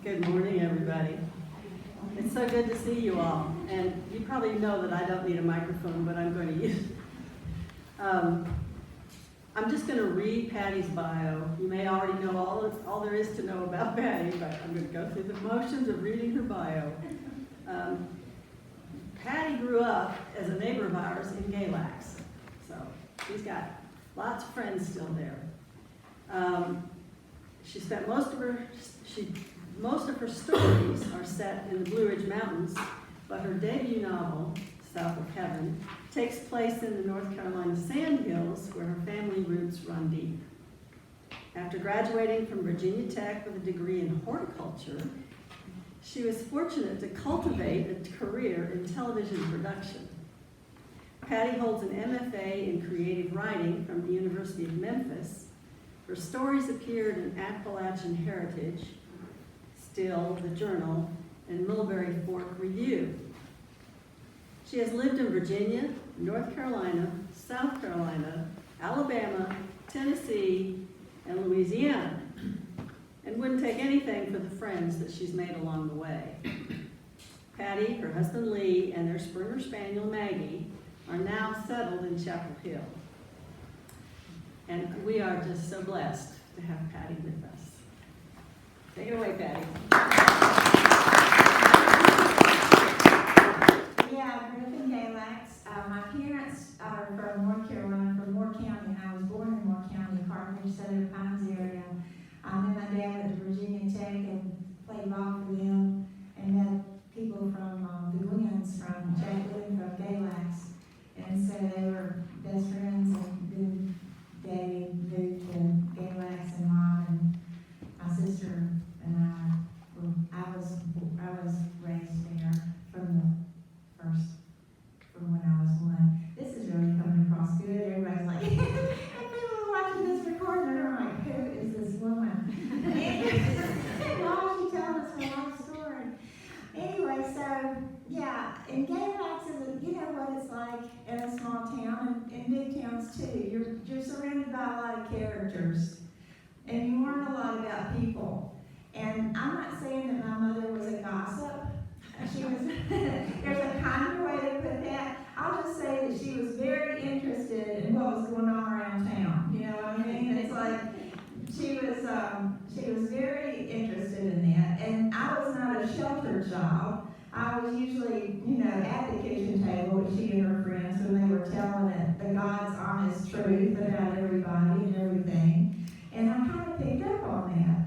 Good morning, everybody. It's so good to see you all. And you probably know that I don't need a microphone, but I'm going to use it. I'm just going to read Patti's bio. You may already know all there is to know about Patti, but I'm going to go through the motions of reading her bio. Patti grew up as a neighbor of ours in Galax, so she's got lots of friends still there. She spent most of her stories are set in the Blue Ridge Mountains, but her debut novel, South of Heaven, takes place in the North Carolina Sandhills, where her family roots run deep. After graduating from Virginia Tech with a degree in horticulture, she was fortunate to cultivate a career in television production. Patti holds an MFA in creative writing from the University of Memphis. Her stories appeared in Appalachian Heritage, Still, the Journal, and Mulberry Fork Review. She has lived in Virginia, North Carolina, South Carolina, Alabama, Tennessee, and Louisiana, and wouldn't take anything for the friends that she's made along the way. Patti, her husband Lee, and their Springer Spaniel Maggie are now settled in Chapel Hill. And we are just so blessed to have Patti with us. Take it away, Patti. Yeah, I grew up in Galax. My parents are from North Carolina, from Moore County. I was born in Moore County, Carthage, Southern Pines area. And my dad went to Virginia Tech and played ball for them, and met people from the Gwynns, from Jack Gwynn, from Galax. And so they were best friends, and then Daddy moved to Galax, and Mom and my sister and I was raised there from when I was one. This is really coming across good. Everybody's like, and people are watching this recording, and they're like, who is this woman? And why is she telling us her life story? Anyway, so yeah, and Galax is, you know what it's like in a small town, and in big towns too. You're surrounded by a lot of characters, and you learn a lot about people. And I'm not saying that my mother was a gossip. She was, there's a kinder way to put that. I'll just say that she was very interested in what was going on around town. You know what I mean? It's like, she was very interested in that. And I was not a sheltered child. I was usually, at the kitchen table with she and her friends when they were telling it, the God's honest truth about everybody and everything. And I kind of picked up on that.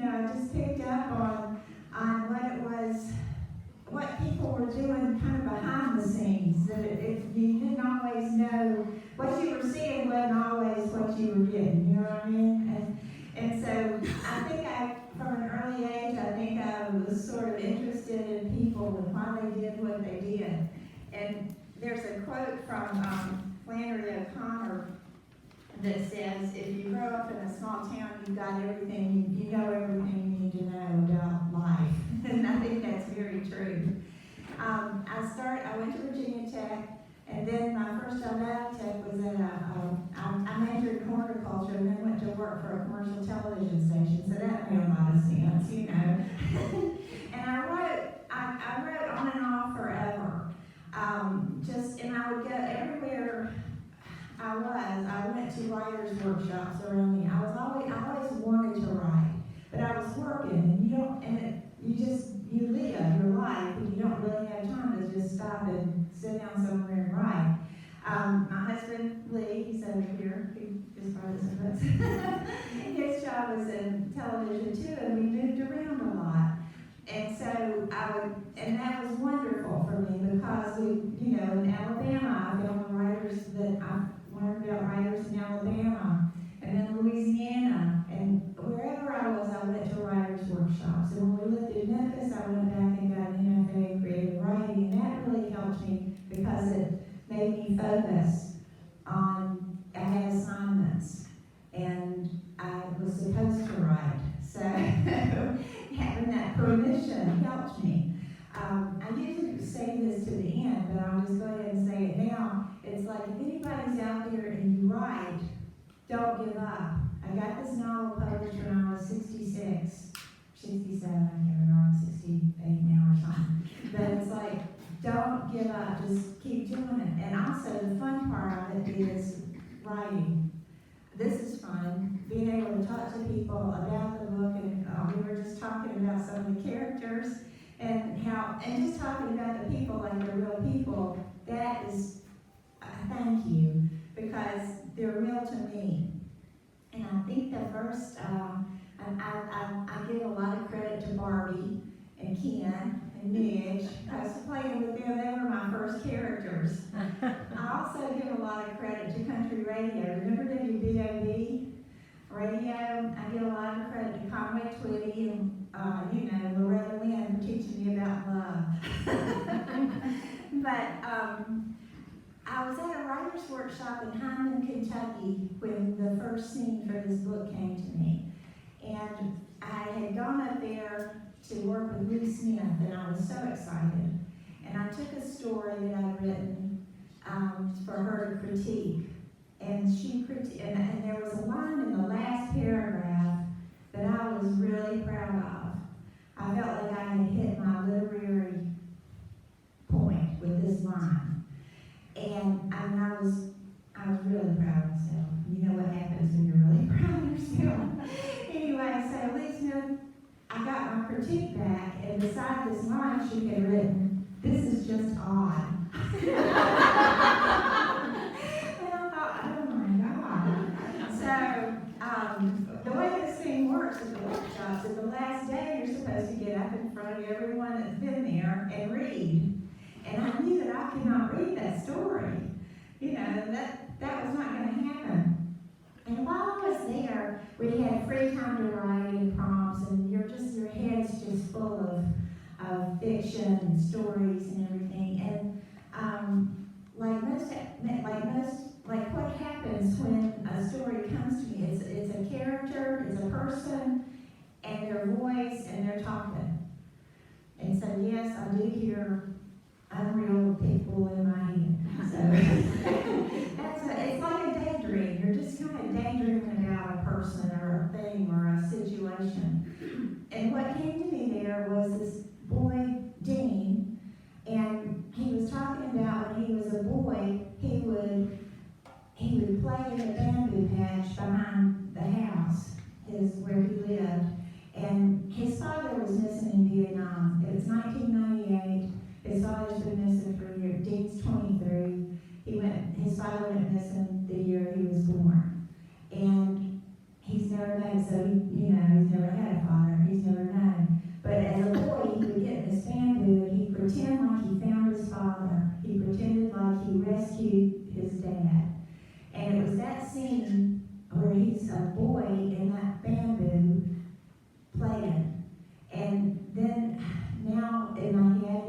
I just picked up on what it was, what people were doing kind of behind the scenes, that you didn't always know, what you were seeing wasn't always what you were getting, you know what I mean? And so I think from an early age, I think I was sort of interested in people and why they did what they did. And there's a quote from Flannery O'Connor that says, if you grow up in a small town, you've got everything, you know everything you need to know about life. And I think that's very true. I went to Virginia Tech, and then my first job out of Tech was at I majored in horticulture and then went to work for a commercial television station, so that made a lot of sense, And I wrote on and off forever. And I would go everywhere I went to writers' workshops around me. I always wanted to write, but I was working, and you live your life, and you don't really have time to just stop and sit down somewhere and write. My husband, Lee, he's over here, he just brought his books. His job was in television too, and we moved around a lot. And so and that was wonderful for me because in Alabama, I found writers that I learned about writers in Alabama, and then Louisiana, and wherever I was, I went to writers' workshops. And when we lived in Memphis, I went back and got an MFA in creative writing, and that really helped me because it made me focus on, I had assignments, and I was supposed to write. So having that permission helped me. I usually say this to the end, but I'll just go ahead and say it now. It's like, if anybody's out there and you write, don't give up. I got this novel published when I was 67, writing. This is fun, being able to talk to people about the book, and we were just talking about some of the characters and just talking about the people like they're real people. That is, thank you, because they're real to me. And I think the first, I give a lot of credit to Barbie and Ken and Midge. I was playing with them, they were my first characters. I also give a lot of credit to country radio. Remember WBOB radio? I give a lot of credit to Conway Twitty and, Loretta Lynn for teaching me about love. But I was at a writer's workshop in Hyman, Kentucky when the first scene for this book came to me. And I had gone up there to work with Lee Smith, and I was so excited. And I took a story that I'd written for her to critique. And and there was a line in the last paragraph that I was really proud of. I felt like I had hit my literary point with this line. And I was really proud of myself. You know what happens when you're really proud of yourself. Anyway, so Lee Smith, I got my critique back, and beside this line she had written, "This is just odd." And I thought, oh my God. So the way this thing works at the workshops, at the last day you're supposed to get up in front of everyone that's been there and read. And I knew that I could not read that story. That was not going to happen. And while I was there, we had free time to write and prompts, and your head's just full of fiction and stories and everything. And like what happens when a story comes to me, it's a character, it's a person, and their voice, and they're talking. And so yes, I do hear unreal people in my head. So it's like a daydream. You're just kind of daydreaming about a person or a thing or a situation. And what came to me there was this boy, Dean, and he was talking about when he was a boy, he would play in the bamboo patch behind the house, where he lived. And his father was missing in Vietnam. It was 1998. His father's been missing for a year. Dean's 23. His father went missing the year he was born. And he's never known, so he's never had a father. He's never known. But as a boy, he would get in this bamboo and he'd pretend like he found his father. He pretended like he rescued his dad. And it was that scene where he's a boy in that bamboo playing. And then now in my head,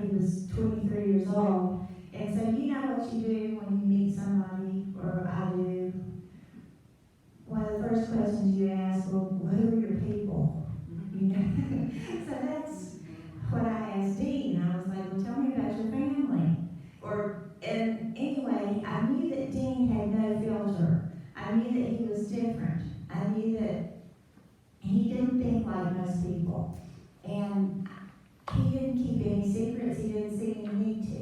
he was 23 years old. And so you know what you do when you meet somebody, or I do. One of the first questions you ask, well, who are your people? So that's what I asked Dean. I was like, well, tell me about your family. And anyway, I knew that Dean had no filter. I knew that he was different. I knew that he didn't think like most people. And he didn't keep any secrets. He didn't see any need to.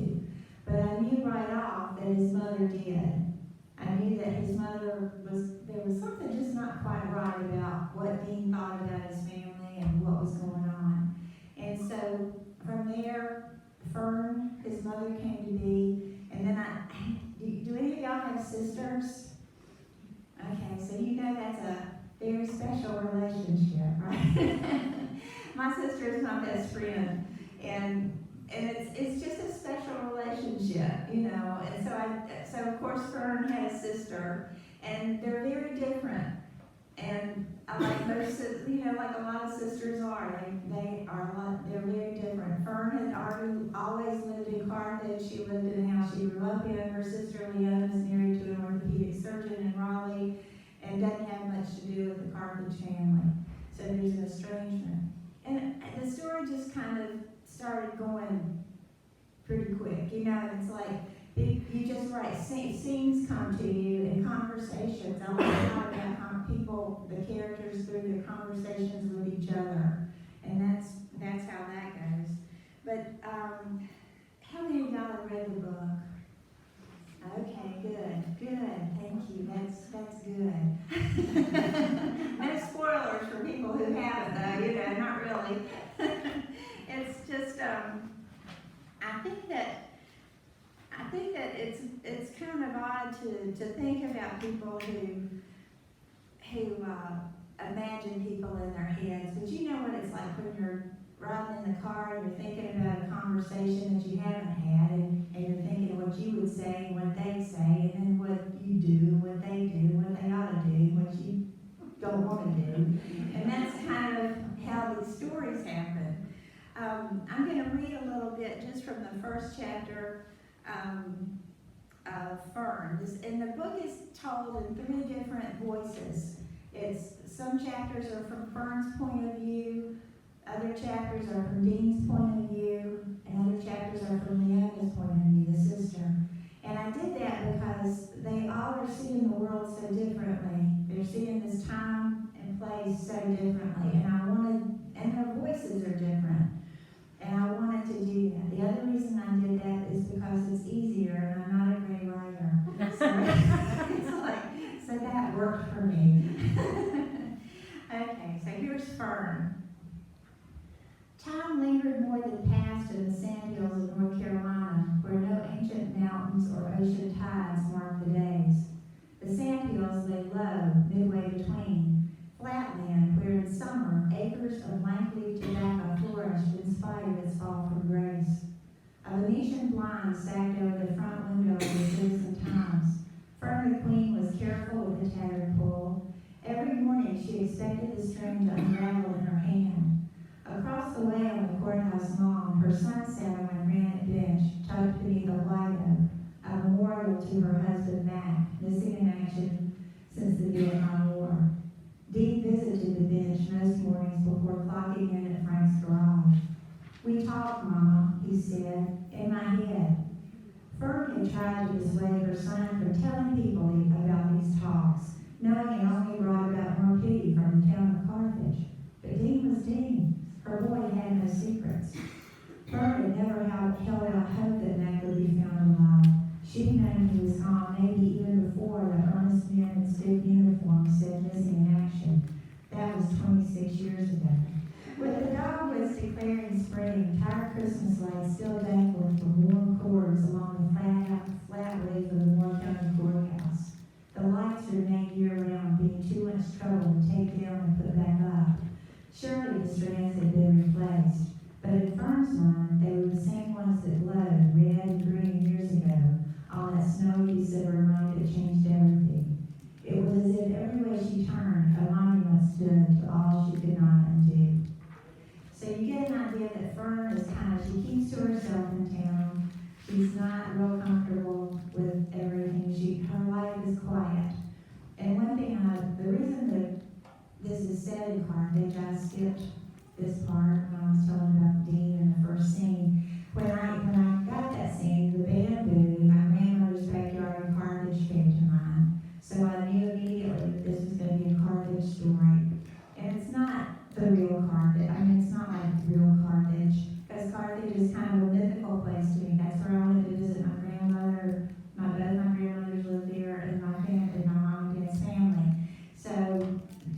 But I knew right off that his mother did. I knew that his mother there was something just not quite right about what Dean thought about his family and what was going on. And so from there, Fern, his mother, came to be. And then do any of y'all have sisters? Okay, so you know that's a very special relationship, right? My sister is my best friend, and it's just a special relationship, And so of course Fern had a sister, and they're very different. And like most, like a lot of sisters are, they're very different. Fern had always lived in Carthage. She lived in the house she grew up in. Her sister Leona is married to an orthopedic surgeon in Raleigh, and doesn't have much to do with the Carthage family. So there's an estrangement. And the story just kind of started going pretty quick, and it's like, you just write, scenes come to you and conversations. I like to talk about how people, the characters, through their conversations with each other. And that's how that goes. But how many of y'all have read the book? Okay, good, thank you, that's good. No spoilers for people who haven't though, not really. It's just, I think that it's kind of odd to think about people who imagine people in their heads, but you know what it's like when you're riding in the car and you're thinking about a conversation that you haven't had, and you're thinking what you would say, and what they'd say, and then what you do, what they do, what they ought to do, what you don't want to do. And that's kind of how these stories happen. I'm going to read a little bit just from the first chapter of Fern. And the book is told in 3 different voices. Some chapters are from Fern's point of view, other chapters are from Dean's point of view, and other chapters are from Leanna's point of view, the sister. And I did that because they all are seeing the world so differently. They're seeing this time and place so differently, and their voices are different. And I wanted to do that. The other reason I did that is because it's easier, and I'm not a great writer. So that worked for me. Okay, so here's Fern. Time lingered more than past in the sandhills of North Carolina, where no ancient mountains or ocean tides marked the days. The sandhills lay low, midway between, flatland where in summer acres of lank-leaf tobacco flourished in spite of its fall from grace. A Venetian blind sagged over the front window of the Citizen Times. Fern McQueen was careful with the tattered pole. Every morning she expected the string to unravel in her hand. Across the way on the courthouse lawn, her son sat on a granite bench tucked beneath a white oak, a memorial to her husband Mac, missing in action since the Vietnam War. Dean visited the bench most mornings before clocking in at Frank's garage. "We talked, Mama," he said, in my head. Fern had tried to dissuade her son from telling people about these talks, knowing it only brought about more pity from the town of Carthage. But Dean was Dean. Her boy had no secrets. Fern had never held out hope that Mac would be found alive. She'd known he was gone maybe even before the earnest men in stiff uniforms said missing in action. That was 26 years ago. With the dogwoods declaring spring, tired Christmas lights still dangled from warm cords along the flat roof of the Moore County Courthouse. The lights remained year-round, being too much trouble to take down and put back up. Surely the strands had been replaced, but in Fern's mind, they were the same ones that glowed red and green years ago on that snowy December night that changed everything. It was as if everywhere she turned, a monument stood to all she could not undo. So you get an idea that Fern is she keeps to herself in town. She's not real comfortable with everything. Her life is quiet. And one thing, the reason that this is said in Carthage, I skipped this part when I was telling about Dean in the first scene. When I got that scene, the bamboo, my grandmother's backyard in Carthage came to mind. So I knew immediately that this was going to be a Carthage story. And it's not the real Carthage. It's not like real Carthage, because Carthage is kind of a mythical place to me. That's where I went to visit my grandmother. Both my grandmothers lived there, and my mom and dad's family. So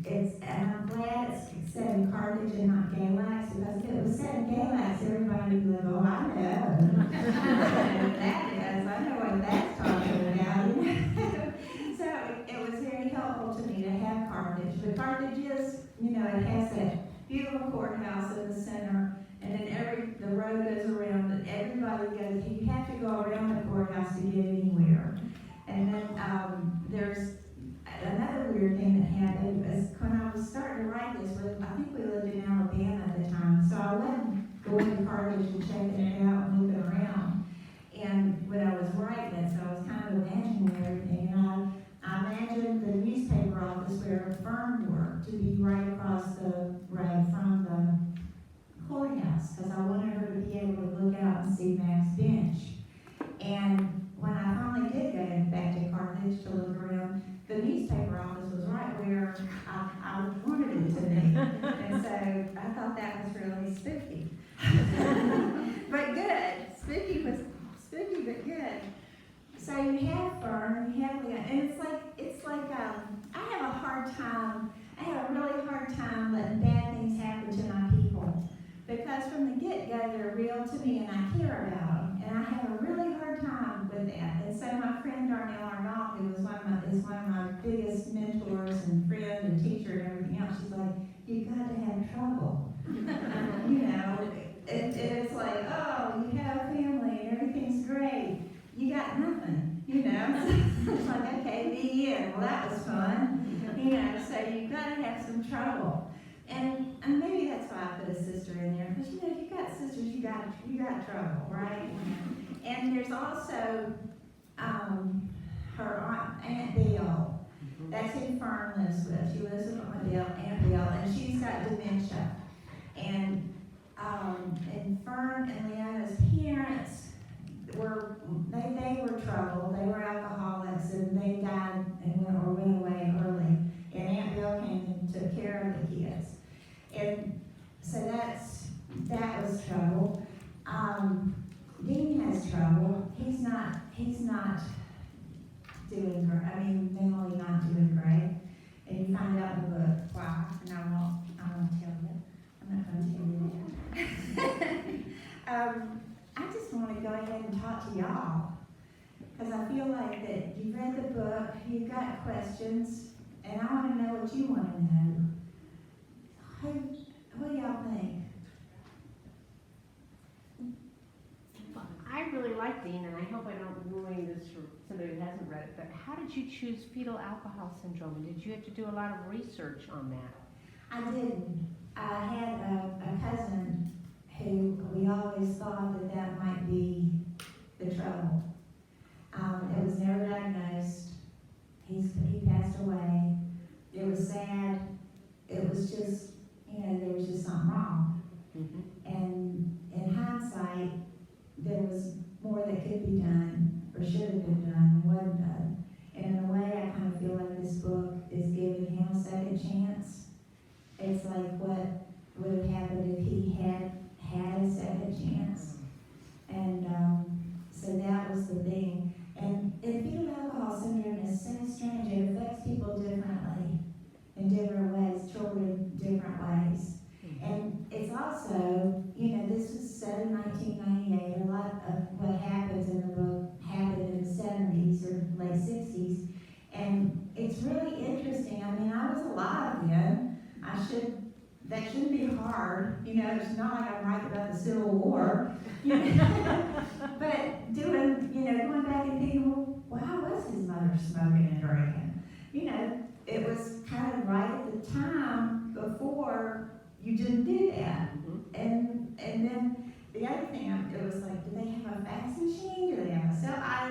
and I'm glad it's set in Carthage and not Galax, because if it was set in Galax, everybody would be like, oh, I know. I know what that is. I know what that's talking about. So it was very helpful to me to have Carthage. But Carthage is, it has that beautiful courthouse in the center, and then the road goes around, and everybody goes, you have to go around the courthouse to get anywhere. And then there's another weird thing that happened is when I was starting to write this, I think we lived in Alabama at the time, so I wasn't going to Carthage and checking it out and looking around. And when I was writing it, so I was kind of imagining everything, and I imagined the newspaper office where Fern worked to be right across the road from the courthouse, because I wanted her to be able to look out and see Mac's bench. And when I finally did go back to Carthage to look around, the newspaper office was right where I wanted it to be. And so I thought that was really spooky. But good. Spooky, but good. So you have Fern, you have Leon, and it's like I have a hard time. I have a really hard time letting bad things happen to my people, because from the get-go they're real to me and I care about them, and I have a really hard time with that. And so my friend Darnell Arnault, who is one of my biggest mentors and friend and teacher and everything else, she's like, "You've got to have trouble." You know, it's like, oh, you have a family and everything's great. You got nothing, you know. It's like, okay, the end. Well, that was fun. You know, so you've got to have some trouble. And maybe that's why I put a sister in there, because you know, if you got sisters, you got trouble, right? And there's also her Aunt Bill. That's who Fern lives with. She lives with Aunt Bill, and she's got dementia. And Fern and Leona's parents were troubled. They were alcoholics, and they died and went away early. And Aunt Bill came and took care of the kids. And so that was trouble. Dean has trouble. He's not doing great. I mean, mentally not doing great. And you find out in the book why, and I won't tell you. I'm not going to tell you that. I just want to go ahead and talk to y'all, because I feel like that you've read the book, you've got questions, and I want to know what you want to know. What do y'all think? I really like Dean, and I hope I don't ruin this for somebody who hasn't read it, but how did you choose fetal alcohol syndrome? And did you have to do a lot of research on that? I didn't. I had a cousin who we always thought that might be the trouble. It was never diagnosed. He passed away. It was sad. It was just, there was just something wrong. And in hindsight, there was more that could be done, or should have been done, and wasn't done. And in a way, I kind of feel like this book is giving him a second chance. It's like what would have happened if he had a second chance. And so that was the thing. And fetal alcohol syndrome is so strange. It affects people differently, in different ways, children different ways. And it's also, this was set in 1998. A lot of what happens in the book happened in the 70s or late 60s. And it's really interesting. I mean, I was alive then. That shouldn't be hard. It's not like I'm writing about the Civil War. But going back and thinking, well, why was his mother smoking and drinking? It was kind of right at the time before you didn't do that. And then the other thing, it was like, do they have a fax machine? Do they have a cell? Not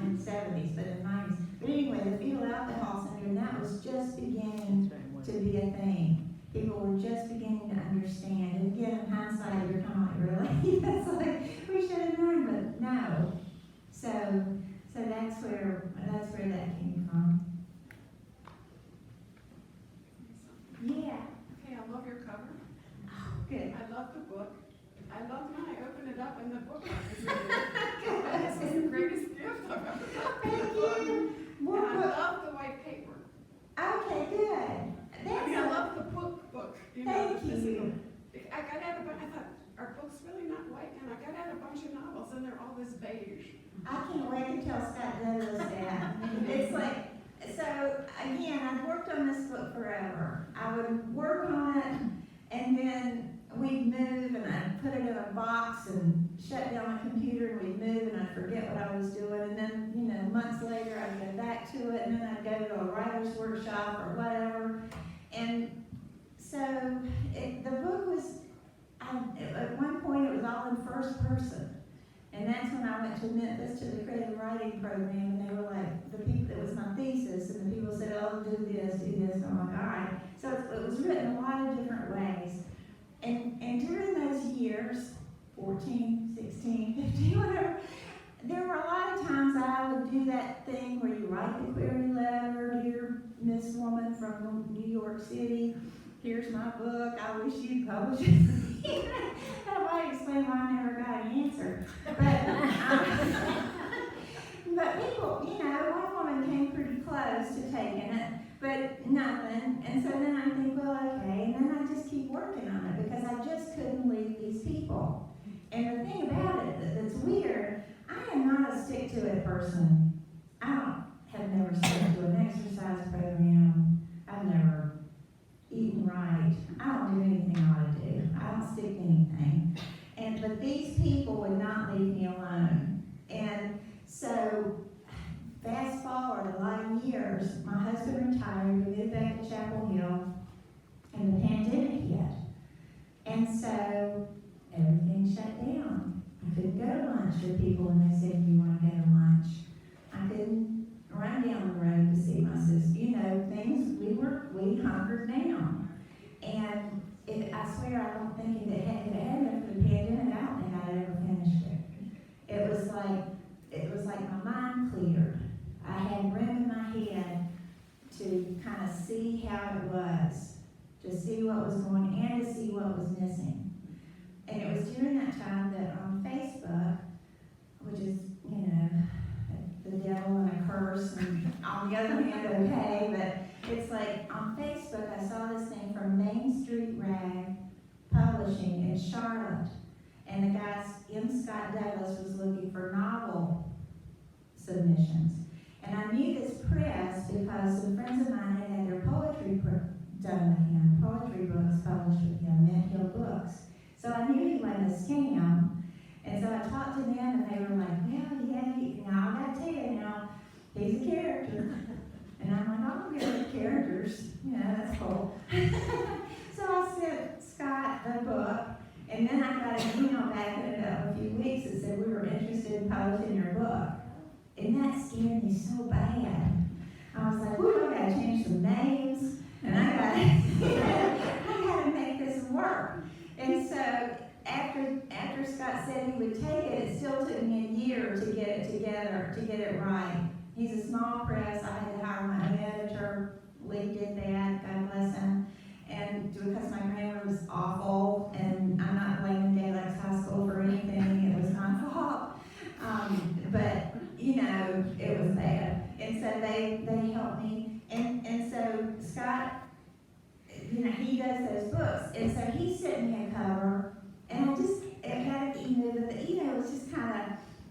in the 70s, but in the 90s. But anyway, the fetal alcohol syndrome, that was just beginning to be a thing. People were just beginning to understand. And again, in hindsight, you're kind of like, really? That's like, we should have known, but no. So that's where that came from. Yeah. Okay, I love your cover. Oh, good. I love the book. I love when I open it up and the book is in it. This is the greatest gift I've ever got. Thank you. More And I book. love the white paper. Okay, good. I love the book. Thank you. I got out a bunch, I thought, are books really not white? And I got out a bunch of novels and they're all this beige. I can't wait to tell Scott Douglas that. It's like, so again, I've worked on this book forever. I would work on it, and then we'd move, and I'd put it in a box and shut down my computer, and we'd move, and I'd forget what I was doing, and then, months later, I'd go back to it, and then I'd go to a writer's workshop or whatever. And so the book was, at one point, it was all in first person. And that's when I went to Memphis to the creative writing program, and they were like, it was my thesis, and the people said, oh, do this, and I'm like, all right. So it was written a lot of different ways. And during those years, 14, 16, 15, whatever, there were a lot of times I would do that thing where you write the query letter, dear Miss Woman from New York City, here's my book, I wish you'd publish it. That might explain why I never got an answer. But But people, you know, one woman came pretty close to taking it, but nothing. And so then I think, well, okay. And then I just keep working on it because I just couldn't leave these people. And the thing about it that's weird, I am not a stick-to-it person. Have never stuck to an exercise program. I've never eaten right. I don't do anything I ought to do. I don't stick to anything. But these people would not leave me alone. And so, fast forward a lot of years, my husband retired, we moved back to Chapel Hill, and the pandemic hit. And so, everything shut down. I couldn't go to lunch with people when they said, "Do you want to go to lunch?" I couldn't run down the road to see my sister. You know, we hunkered down. And I swear, I don't think if it hadn't been for the pandemic, I don't think I'd ever finished it. It was like my mind cleared. I had room in my head to kind of see how it was, to see what was going and to see what was missing. And it was during that time that on Facebook, which is, you know, the devil and a curse, and on the other hand, okay, but it's like on Facebook, I saw this thing from Main Street Rag Publishing in Charlotte, and the guy, M. Scott Douglas, was looking for novel submissions. And I knew this press because some friends of mine had their poetry done with him, poetry books published with him, Mint Hill Books. So I knew he wasn't a scam. And so I talked to them, and they were like, "Well, yeah, I gotta tell you now, he's a character." And I'm like, "I don't get into characters. Yeah, that's cool." So I sent Scott the book, and then I got an email back in about a few weeks that said, "We were interested in publishing your book." And that scared me so bad. I was like, "Whoo, I gotta change some names, and I gotta make this work." And so after Scott said he would take it, it still took me a year to get it together, to get it right. He's a small press. I had to hire my own editor. Lee did that, God bless him. And because my grammar was awful, and I'm not blaming Daylex High School for anything, it was my fault. But, you know, it was bad. And so they helped me. And so Scott, you know, he does those books. And so he sent me a cover, and it had an emu, but the emu was just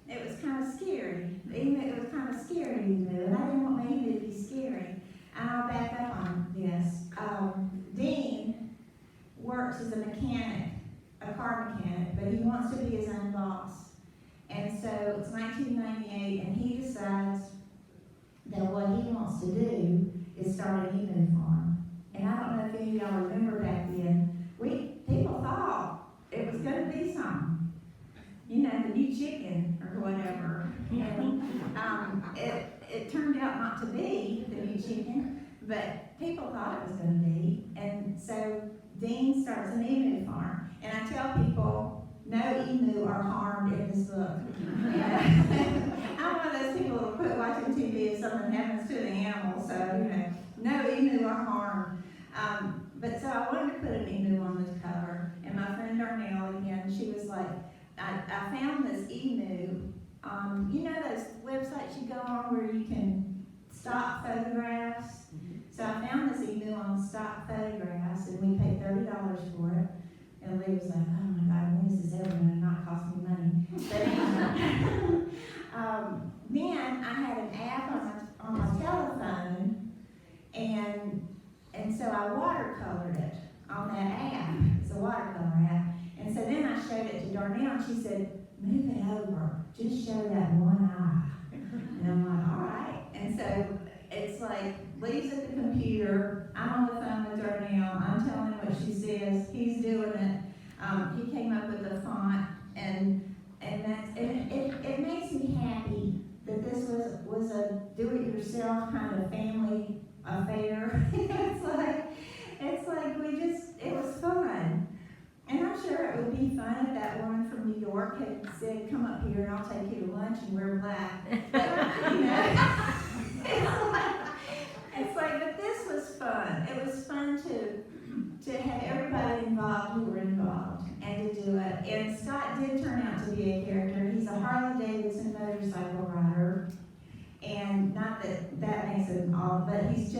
it was kind of scary. It was kind of scary emu, and I didn't want my emu to be scary. And I'll back up on this. Dean works as a mechanic, a car mechanic, but he wants to be his own boss. And so it's 1998, and he decides that what he wants to do is start an emu farm. And I don't know if any of y'all remember back then, people thought it was going to be something, you know, the new chicken or whatever. And it turned out not to be the new chicken, but people thought it was going to be. And so Dean starts an emu farm. And I tell people, no emu are harmed in this book. I'm one of those people who quit watching TV if something happens to the animal, so, you know, no emu are harmed. But so I wanted to put an emu on the cover, and my friend Darnell again, she was like, I found this emu, you know those websites you go on where you can stock photographs? So I found this emu on stock photographs, and we paid $30 for it. And Lee was like, "Oh my God, when is this ever going to not cost me money?" But anyway, then I had an app on my telephone, and so I watercolored it on that app. It's a watercolor app. And so then I showed it to Darnell, and she said, "Move it over, just show that one eye." And I'm like, "All right." And so it's like, Lee's at the computer, I'm on the phone with Darnell, I'm telling him what she says, he's doing it. He came up with the font, and it makes me happy that this was a do-it-yourself kind of family affair. it's like it was fun. And I'm sure it would be fun if that woman from New York had said, "Come up here and I'll take you to lunch and wear black." But, you know, but this was fun. It was fun to have everybody involved who were involved and to do it. And Scott did turn out to be a character. He's a Harley Davidson motorcycle rider. And not that that makes him all, but he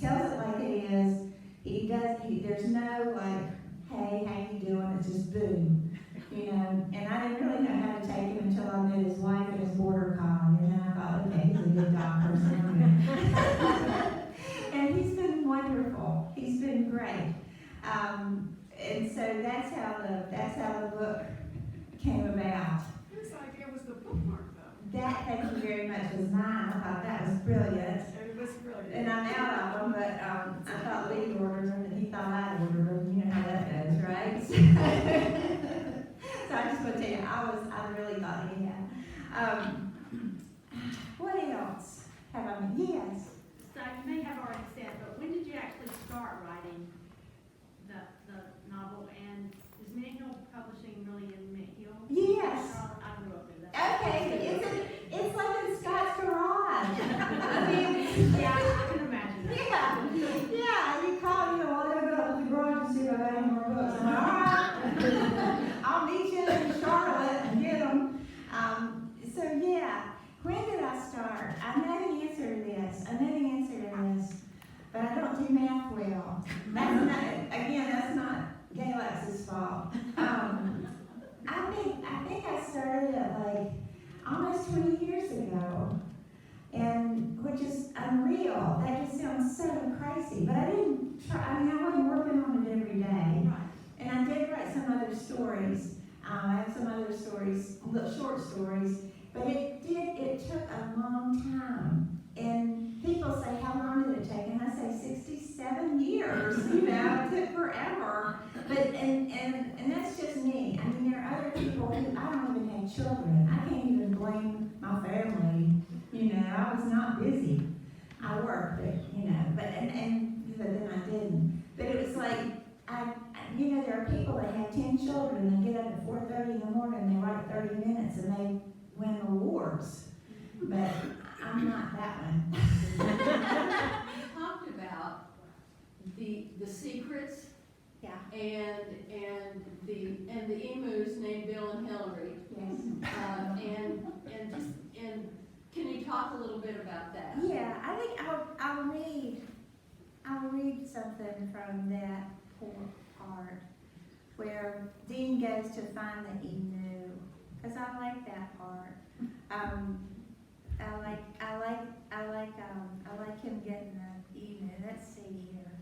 tells it like it is. There's no like, hey, how you doing? It's just boom. You know, and I didn't really know how to take him until I met his wife and his border collie, and then I thought, okay, he's a good dog person. And he's been wonderful. He's been great. And so that's how the book came about. Whose idea was the bookmark though? That, thank you very much, was mine. I thought that was brilliant. It was brilliant. And I'm out of them, but I thought Lee ordered them, and he thought I'd ordered them. You know how that goes, right? So I just want to tell you, I really thought he had. What else have I, yes? So you may have already said, but when did you actually start writing the novel? And is Mint Hill Publishing really in Mint Hill? Yes. I grew up in that. Okay, it's like in Scott's garage. I mean, Yeah, I can imagine that. yeah, you call, you know, I'll go up to the garage and see if I got any more books. I'm like, all right, I'll meet you in Charlotte and get them. So yeah, when did I start? I know the answer to this, but I don't do math well. That's not Galax's fault. I think I started at like almost 20 years ago, and which is unreal. That just sounds so crazy, but I didn't try. I mean, I wasn't working on it every day, Right. and I did write some other stories. I have some other stories, little short stories, but it took a long time. And people say, how long did it take? And I say 67 years, you know, it took forever. But, and that's just me. I mean, there are other people who, I don't even have children. I can't even blame my family. You know, I was not busy. I worked, but, you know, but then I didn't. But it was like, you know, there are people that have 10 children and they get up at 4:30 in the morning and they write 30 minutes and they win awards. But I'm not that one. You talked about the secrets Yeah. and the emus named Bill and Hillary. Yes. And can you talk a little bit about that? Yeah, I think I'll read something from that part where Dean goes to find the emu, because I like that part. I like him getting the emu. Let's see here.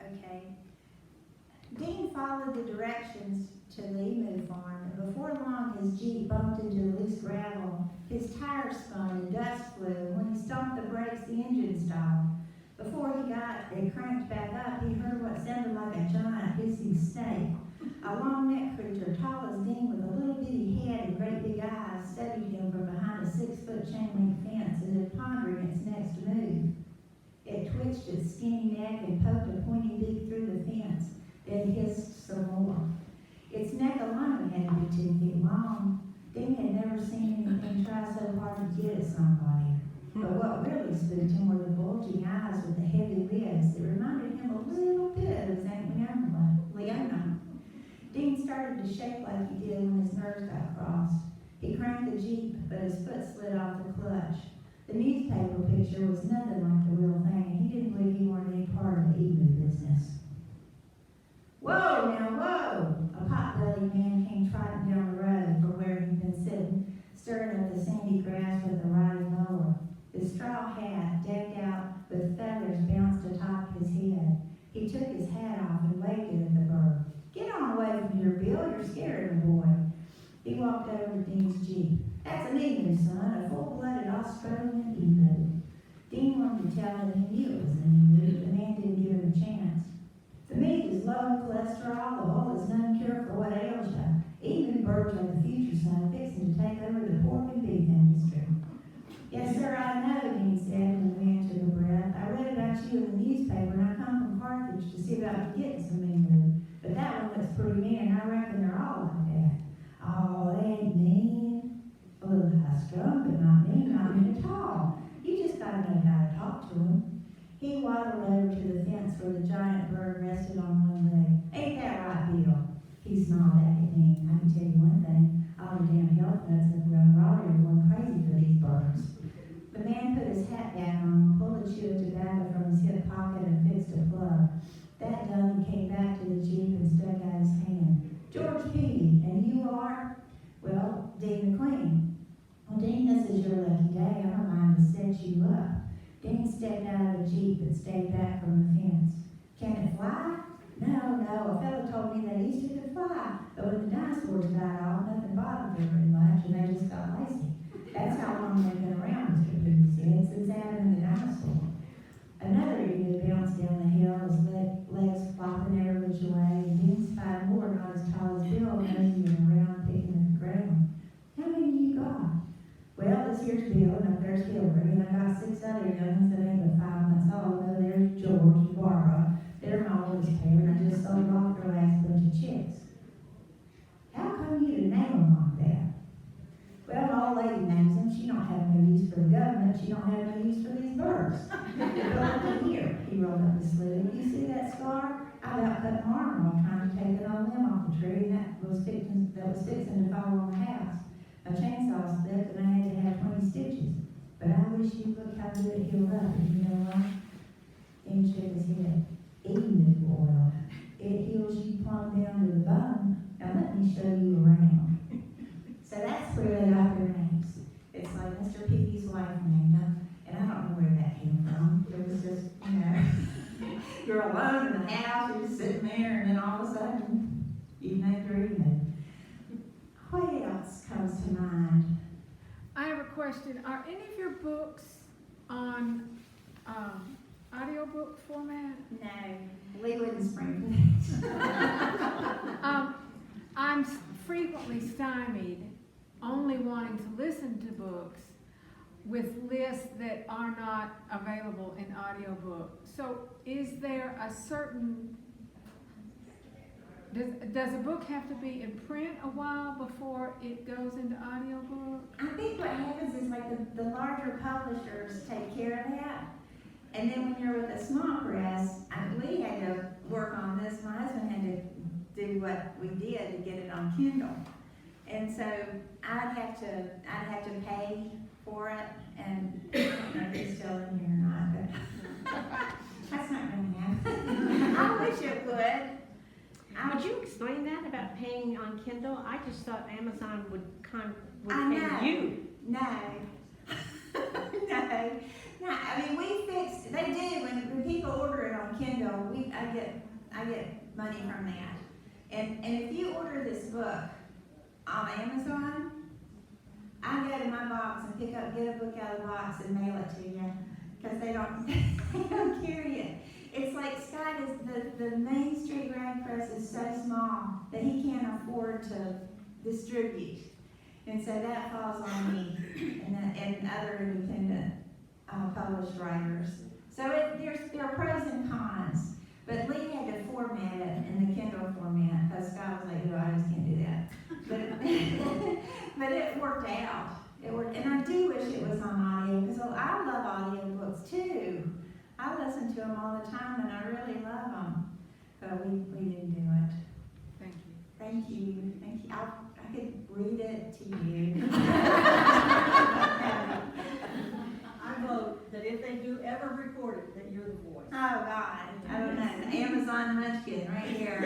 Okay. Dean followed the directions to the emu farm, and before long his Jeep bumped into the loose gravel. His tires spun and dust flew. When he stomped the brakes, the engine stalled. Before it cranked back up, he heard what sounded like a giant hissing snake. A long-necked creature, tall as Dean, with a little bitty head and great big eyes, studied him from behind a 6-foot chain-link fence as if pondering its next move. It twitched its skinny neck and poked a pointy beak through the fence, then hissed some more. Its neck alone had to be 10 feet long. Dean had never seen anything try so hard to get at somebody. But what really spooked him were the bulging eyes with the heavy lids that reminded him a little bit of his Aunt Leona. Dean started to shake like he did when his nerves got crossed. He cranked the Jeep, but his foot slid off the clutch. The newspaper picture was nothing like the real thing, and he didn't believe he wanted any part of the emu business. Whoa, now whoa! A pot-bellied man came trotting down the road from where he'd been sitting, stirring up the sandy grass with a riding mower. His straw hat, decked out with feathers, bounced atop his head. He took his hat off and waved it at the bird. Get on away from here, Bill. You're scaring the boy. He walked over to Dean's Jeep. That's an emu, son, a full-blooded Australian emu. Dean wanted to tell him he knew it was an emu, but the man didn't give him a chance. The meat is low in cholesterol, the oil is none cure for what ails you. Emu birds are the future, son, fixing to take over the pork and beef industry. Yes, sir, I know, Dean said when the man took a breath. I read about you in the newspaper, and I come from Carthage to see about getting some emu. But that one looks pretty mean, and I reckon they're all like that. Oh, they ain't mean. A little high-strung, but not mean at all. You just gotta know how to talk to them. He waddled over to the fence where the giant bird rested on one leg. Ain't that right, Bill? He snarled back at me. I can tell you one thing. All the damn health nuts have run raw every his hat back on, pulled a chew of tobacco from his hip pocket and fixed a plug. That done, he came back to the Jeep and stuck out his hand. George Patti, and you are? Well, Dean McQueen. Well, Dean, this is your lucky day. I don't mind to set you up. Dean stepped out of the Jeep and stayed back from the fence. Can it fly? No, a fellow told me they used to could fly, but when the dinosaurs died off, nothing bothered them very much, and they just got lazy. That's how long they've been around, Mr. Patti said, since Adam and the dinosaur. Another idiot bounced down the hill, his legs flopping every which way, and Dean spied more not as tall as Bill, nosing around, picking at the ground. How many you got? Well, this here's Bill, and up there's Hillary, and I got 6 other young'uns that ain't but 5 months old. Oh, there's George and Barbara. They're my oldest pair, and I just sold off their last bunch of chicks. How come you to name them like that? Well, my old lady names them. She don't have no use for the government. She don't have no use for these birds. Well, look at here. He rolled up his sleeve. You see that scar? I about cut my arm while trying to take an old limb off the tree that was fixing to fall on the house. My chainsaw slipped, and I had to have 20 stitches. But I wish you'd look how good it healed up. And you know what? Dean shook his head. Evening oil. It heals you plumb down to the bone. Now let me show you around. So that's where they got their names. It's like Mr. Patti's wife named them, and I don't know where that came from. It was just, you're alone in the house, you're just sitting there, and then all of a sudden, you named her evening. What else comes to mind? I have a question. Are any of your books on audiobook format? No, we wouldn't spring for that. I'm frequently stymied, only wanting to listen to books with lists that are not available in audiobook. So is there a certain, does a book have to be in print a while before it goes into audiobook? I think what happens is like the larger publishers take care of that. And then when you're with a small press, we had to work on this. My husband had to do what we did to get it on Kindle. And so I'd have to pay for it, and I don't know if it's still in here or not, but that's not gonna happen. I wish it would. Would you explain that about paying on Kindle? I just thought Amazon would I know. pay you. No. No, I mean, they do, when people order it on Kindle, I get money from that. And if you order this book on Amazon, I go to my box and get a book out of the box and mail it to you, because they don't carry it. It's like Scott the Main Street Rag Press is so small that he can't afford to distribute. And so that falls on me and other independent published writers. So there are pros and cons, but Lee had to format it in the Kindle format, because Scott was like, no, I just can't do that. But it worked out. It worked, and I do wish it was on audio, because I love audiobooks too. I listen to them all the time, and I really love them. But we didn't do it. Thank you. Thank you. Thank you. I could read it to you. I vote that if they do ever record it, that you're the voice. Oh, God. I don't know. The Amazon Munchkin right here.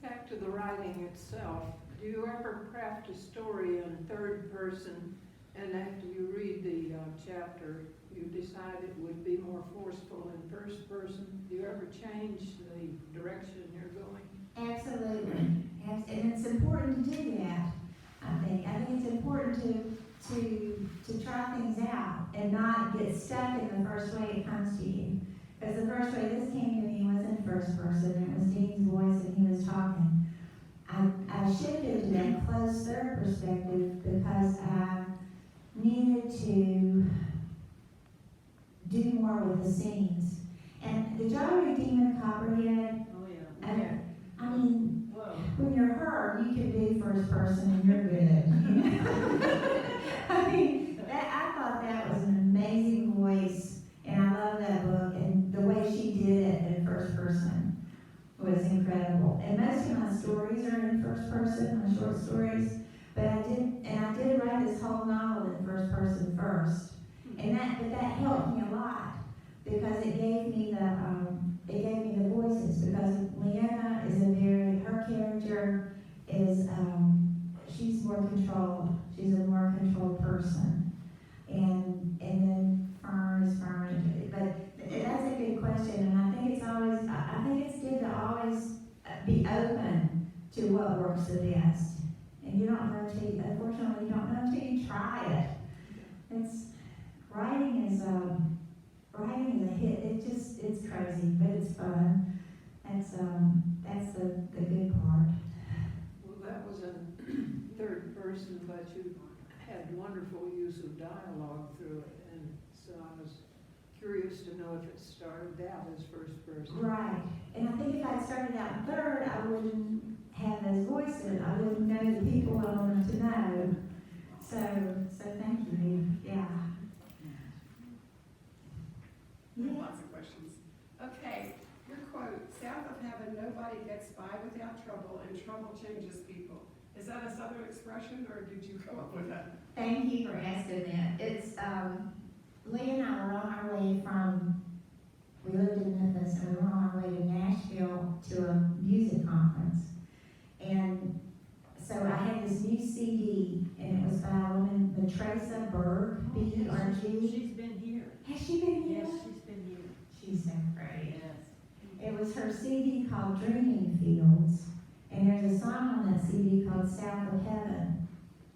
Back to the writing itself, do you ever craft a story in third person, and after you read the chapter, you decide it would be more forceful in first person? Do you ever change the direction you're going? Absolutely. And it's important to do that, I think. I think it's important to try things out and not get stuck in the first way it comes to you. Because the first way this came to me was in first person. It was Dean's voice and he was talking. I shifted to that closed third perspective because I needed to do more with the scenes. And did y'all read Demon Copperhead? Oh, yeah. I mean, Whoa. when you're her, you can do first person and you're good. You know? I mean, I thought that was an amazing voice, and I love that book, and the way she did it in first person was incredible. And most of my stories are in first person, my short stories, But I did write this whole novel in first person first. But that helped me a lot because it gave me the voices, because Leanna is her character is, she's more controlled. She's a more controlled person. And then Fern is Fern. But that's a good question, and I think it's good to always be open to what works the best. And you don't know unfortunately, you don't know until you try it. Writing is a hit. It's crazy, but it's fun. That's the good part. Well, that was in third person, but you had wonderful use of dialogue through it, and so I was curious to know if it started out as first person. Right. And I think if I'd started out third, I wouldn't have those voices. I wouldn't know the people I wanted to know. So thank you. Yeah. Lots of questions. Okay, your quote, "South of heaven, nobody gets by without trouble, and trouble changes people." Is that a Southern expression, or did you come up with that? Thank you for asking that. It's, Lee and I were on our way we lived in Memphis, and we were on our way to Nashville to a music conference. And so I had this new CD, and it was by a woman, Matresa Berg, B-E-R-G. She's been here. Has she been here? Yes, she's been here. She's so great. Yes. It was her CD called Dreaming Fields, and there's a song on that CD called South of Heaven.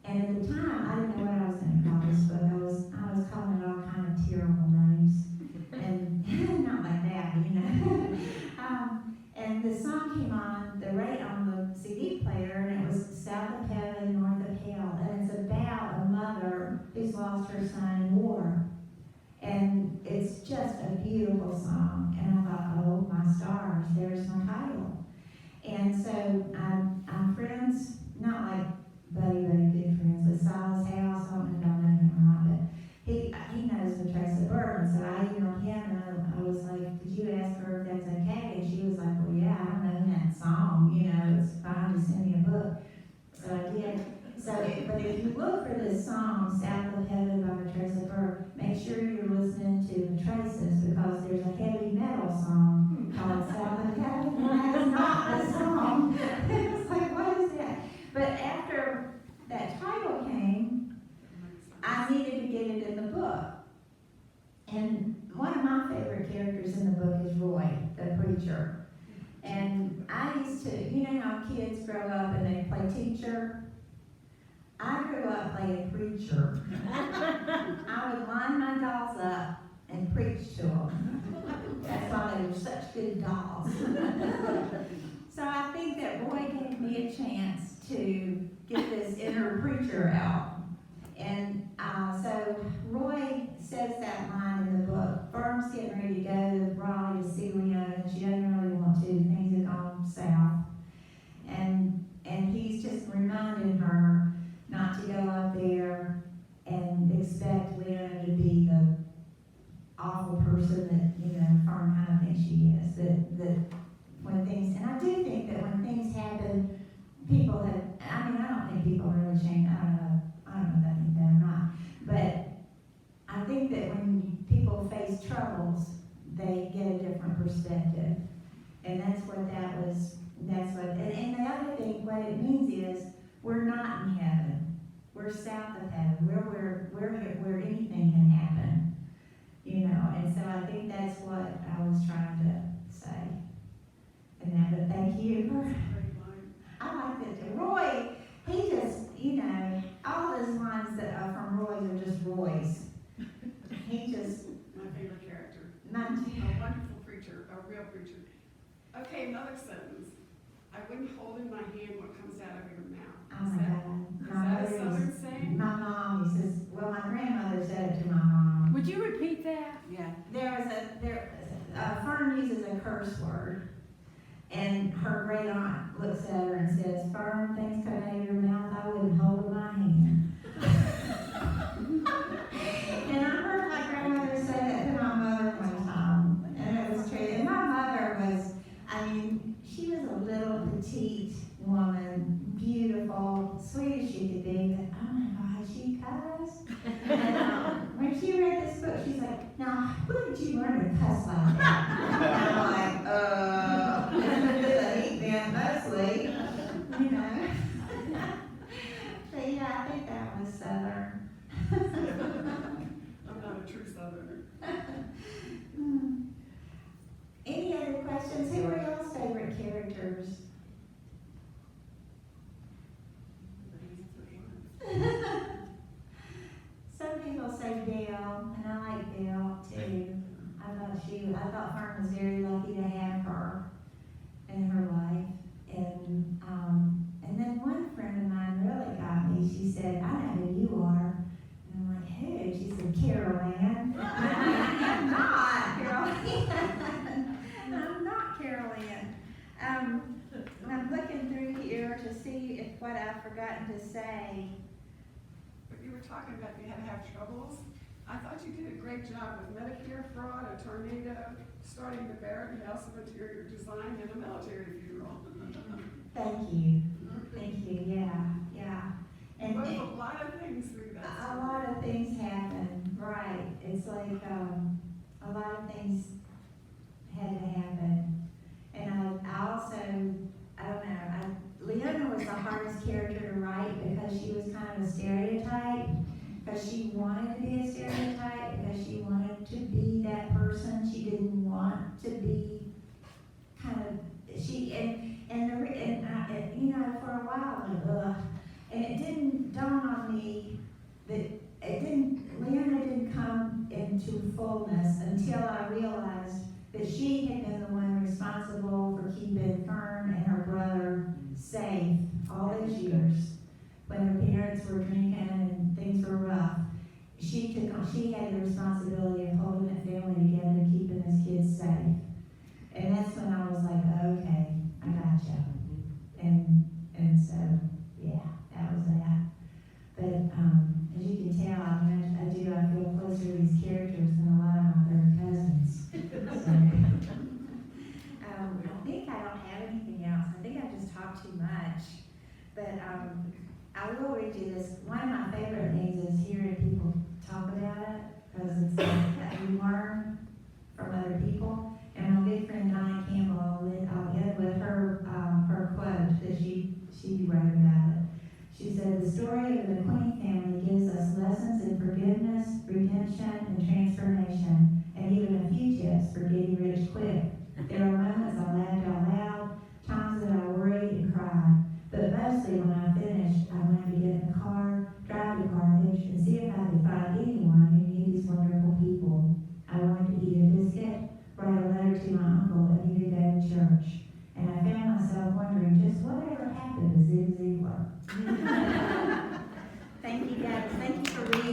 And at the time, I didn't know what I was going to call this book. I was calling it all kind of terrible names, and not like that, you know. And the song came on the CD player, and it was South of Heaven, North of Hell, and it's about a mother who's lost her son in war. And it's just a beautiful song. And I thought, oh my stars, there's my title. And so I'm friends, not like buddy, good friends, with Silas House. I don't know him or not, but he knows Matresa Berg. So I emailed him, and I was like, did you ask her if that's okay? And she was like, well, yeah, I don't know that song. You know, it's fine, just send me a book. So I did. But if you look for this song, South of Heaven by Matresa Berg, make sure you're listening to Matresa's, because there's a heavy metal song called South of Heaven, and that's not the song. It's like, what is that? But after that title came, I needed to get it in the book. And one of my favorite characters in the book is Roy, the preacher. And I used to, you know how kids grow up and they play teacher? I grew up playing preacher. I would line my dolls up and preach to them. That's why they were such good dolls. So I think that Roy gave me a chance to get this inner preacher out. And so Roy says that line in the book. Fern's getting ready to go to Raleigh to see Leona, and she doesn't really want to. Things have gone south. And he's just reminding her not to go up there and expect Leona to be the awful person that, you know, Fern kind of thinks she is. That when things, and I do think that when things happen, people have, I mean, I don't think people really change. I don't know if I think that or not. But I think that when people face troubles, they get a different perspective. And that's what and the other thing, what it means is, we're not in heaven. We're south of heaven. Where anything can happen. You know, and so I think that's what I was trying to say. But thank you. I like that. Roy, he just, you know, all those lines that are from Roy are just Roy's. He just, My favorite character. not A wonderful preacher, a real preacher. Okay, another sentence. I wouldn't hold in my hand what comes out of your mouth. Oh my God. Is that a Southern saying? My mom, he says, well, my grandmother said it to my mom. Would you repeat that? Yeah. Fern uses a curse word, and her great aunt looks at her and says, Fern, things come out of your mouth, I wouldn't hold in my hand. And I heard my grandmother say that to my mother one time, and it was true. And my mother was, I mean, she was a little petite woman, beautiful, sweet as she could be. when did you learn to cuss like that? And I'm like, really, then mostly, you know. But yeah, I think that was Southern. I'm not a true Southerner. Any other questions? Who are y'all's favorite characters? Some people say Belle, and I like Belle too. I thought Fern was very lucky to have her in her life. And then one friend of mine really got me. She said, I know who you are. And I'm like, who? She said, Carol Ann. I'm not Carol Ann. I'm not Carol Ann. I'm looking through here to see if what I've forgotten to say. But you were talking about you had to have troubles. I thought you did a great job with Medicare fraud, a tornado, starting the Barrett House of Interior Design, and a military funeral. Thank you. Thank you, yeah. And But a lot of things through that. a lot of things happen, right. It's like, a lot of things had to happen. And I also, I don't know, Leona was the hardest character to write because she was kind of a stereotype. Because she wanted to be a stereotype, because she wanted to be that person. She didn't want to be kind of, you know, for a while, like, ugh. And it didn't dawn on me that Leona didn't come into fullness until I realized that she had been the one responsible for keeping Fern and her brother safe all those years. When her parents were drinking and things were rough, she had the responsibility of holding that family together and keeping those kids safe. And that's when I was like, okay, I gotcha. And so, yeah, that was that. But as you can tell, I feel closer to these characters than a lot of my third cousins. So, I think I don't have anything else. I think I just talked too much. But I will read you this. One of my favorite things is hearing people talk about it, because it's like that you learn from other people. And my good friend Donna Campbell, I'll end with her quote that she wrote about it. She said, the story of the Queen family gives us lessons in forgiveness, redemption, and transformation, and even a few tips for getting rich quick. There are moments I laughed out loud, times that I worried and cried. But mostly when I finished, I wanted to get in the car, drive to Carthage, and see if I could find anyone who knew these wonderful people. I wanted to eat a biscuit, write a letter to my uncle that needed to go to church. And I found myself wondering just whatever happened to Zig Ziglar. Thank you guys. Thank you for reading.